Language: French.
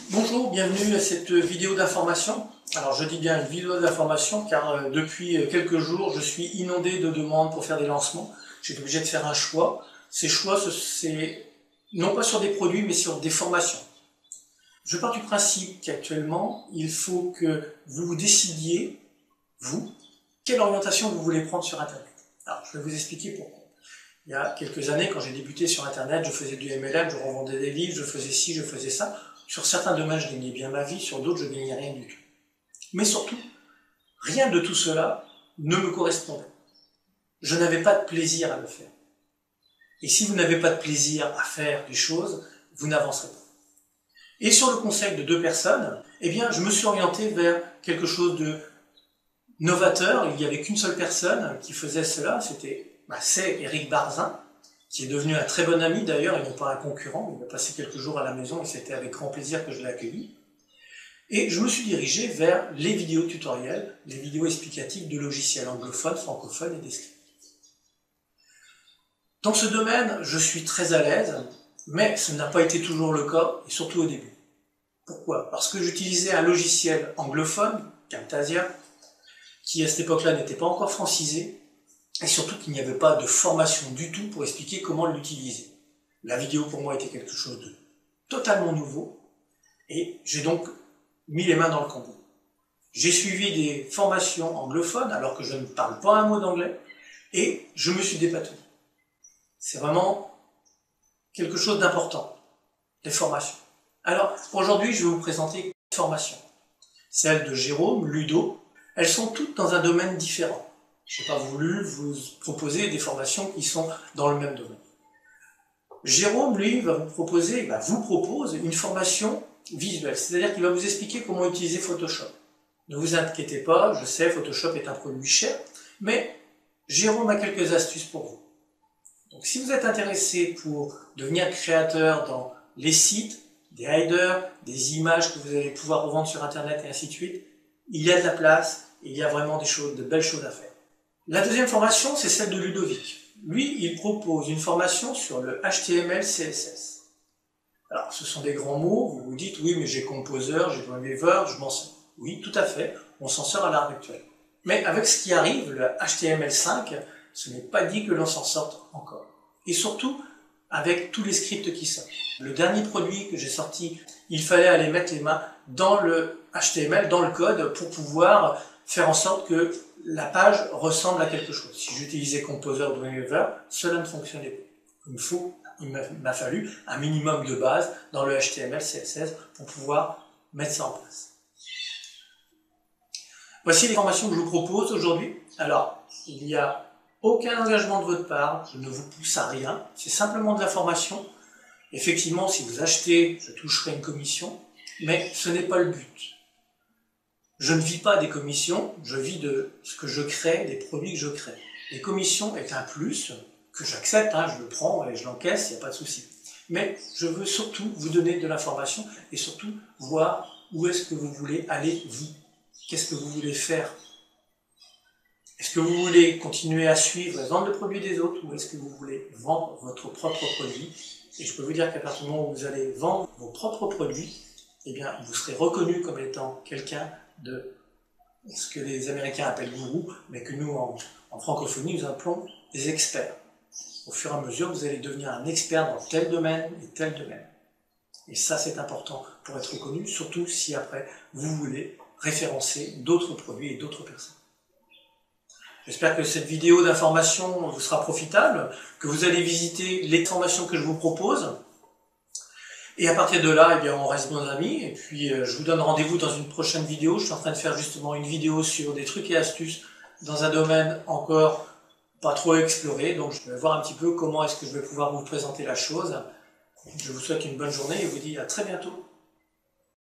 Bonjour, bienvenue à cette vidéo d'information. Alors je dis bien une vidéo d'information car depuis quelques jours je suis inondé de demandes pour faire des lancements. J'ai été obligé de faire un choix. Ces choix, c'est non pas sur des produits mais sur des formations. Je pars du principe qu'actuellement il faut que vous vous décidiez, vous, quelle orientation vous voulez prendre sur Internet. Alors je vais vous expliquer pourquoi. Il y a quelques années, quand j'ai débuté sur Internet, je faisais du MLM, je revendais des livres, je faisais ci, je faisais ça. Sur certains domaines, je gagnais bien ma vie, sur d'autres, je gagnais rien du tout. Mais surtout, rien de tout cela ne me correspondait. Je n'avais pas de plaisir à le faire. Et si vous n'avez pas de plaisir à faire des choses, vous n'avancerez pas. Et sur le conseil de deux personnes, eh bien, je me suis orienté vers quelque chose de novateur. Il n'y avait qu'une seule personne qui faisait cela, c'est Eric Barzin, qui est devenu un très bon ami d'ailleurs, et non pas un concurrent. Il a passé quelques jours à la maison et c'était avec grand plaisir que je l'ai accueilli. Et je me suis dirigé vers les vidéos tutoriels, les vidéos explicatives de logiciels anglophones, francophones et des scripts. Dans ce domaine, je suis très à l'aise, mais ce n'a pas été toujours le cas, et surtout au début. Pourquoi? Parce que j'utilisais un logiciel anglophone, Camtasia, qui à cette époque-là n'était pas encore francisé, et surtout qu'il n'y avait pas de formation du tout pour expliquer comment l'utiliser. La vidéo pour moi était quelque chose de totalement nouveau, et j'ai donc mis les mains dans le cambouis. J'ai suivi des formations anglophones, alors que je ne parle pas un mot d'anglais, et je me suis dépatouillé. C'est vraiment quelque chose d'important, les formations. Alors, aujourd'hui, je vais vous présenter une formation. Celle de Jérôme, Ludo. Elles sont toutes dans un domaine différent. Je n'ai pas voulu vous proposer des formations qui sont dans le même domaine. Jérôme, lui, vous propose une formation visuelle, c'est-à-dire qu'il va vous expliquer comment utiliser Photoshop. Ne vous inquiétez pas, je sais, Photoshop est un produit cher, mais Jérôme a quelques astuces pour vous. Donc si vous êtes intéressé pour devenir créateur dans les sites, des headers, des images que vous allez pouvoir revendre sur Internet et ainsi de suite, il y a de la place, il y a vraiment de belles choses à faire. La deuxième formation, c'est celle de Ludovic. Lui, il propose une formation sur le HTML, CSS. Alors, ce sont des grands mots, vous vous dites, oui, mais j'ai Composer, j'ai Dreamweaver, je m'en sers. Oui, tout à fait, on s'en sert à l'heure actuelle. Mais avec ce qui arrive, le HTML5, ce n'est pas dit que l'on s'en sorte encore. Et surtout, avec tous les scripts qui sortent. Le dernier produit que j'ai sorti, il fallait aller mettre les mains dans le HTML, dans le code, pour pouvoir faire en sorte que la page ressemble à quelque chose. Si j'utilisais Composer ou Dreamweaver, cela ne fonctionnait pas. Il m'a fallu un minimum de base dans le HTML, CSS pour pouvoir mettre ça en place. Voici les formations que je vous propose aujourd'hui. Alors, il n'y a aucun engagement de votre part, je ne vous pousse à rien, c'est simplement de la formation. Effectivement, si vous achetez, je toucherai une commission, mais ce n'est pas le but. Je ne vis pas des commissions, je vis de ce que je crée, des produits que je crée. Les commissions est un plus que j'accepte, je le prends et je l'encaisse, il n'y a pas de souci. Mais je veux surtout vous donner de l'information et surtout voir où est-ce que vous voulez aller, vous. Qu'est-ce que vous voulez faire? Est-ce que vous voulez continuer à suivre et vendre le produit des autres ou est-ce que vous voulez vendre votre propre produit? Et je peux vous dire qu'à partir du moment où vous allez vendre vos propres produits, eh bien, vous serez reconnu comme étant quelqu'un de ce que les Américains appellent gourou, mais que nous, en francophonie, nous appelons des experts. Au fur et à mesure, vous allez devenir un expert dans tel domaine et tel domaine. Et ça, c'est important pour être reconnu, surtout si après, vous voulez référencer d'autres produits et d'autres personnes. J'espère que cette vidéo d'information vous sera profitable, que vous allez visiter les formations que je vous propose. Et à partir de là, eh bien, on reste bons amis. Et puis, je vous donne rendez-vous dans une prochaine vidéo. Je suis en train de faire justement une vidéo sur des trucs et astuces dans un domaine encore pas trop exploré. Donc, je vais voir un petit peu comment est-ce que je vais pouvoir vous présenter la chose. Je vous souhaite une bonne journée et vous dis à très bientôt.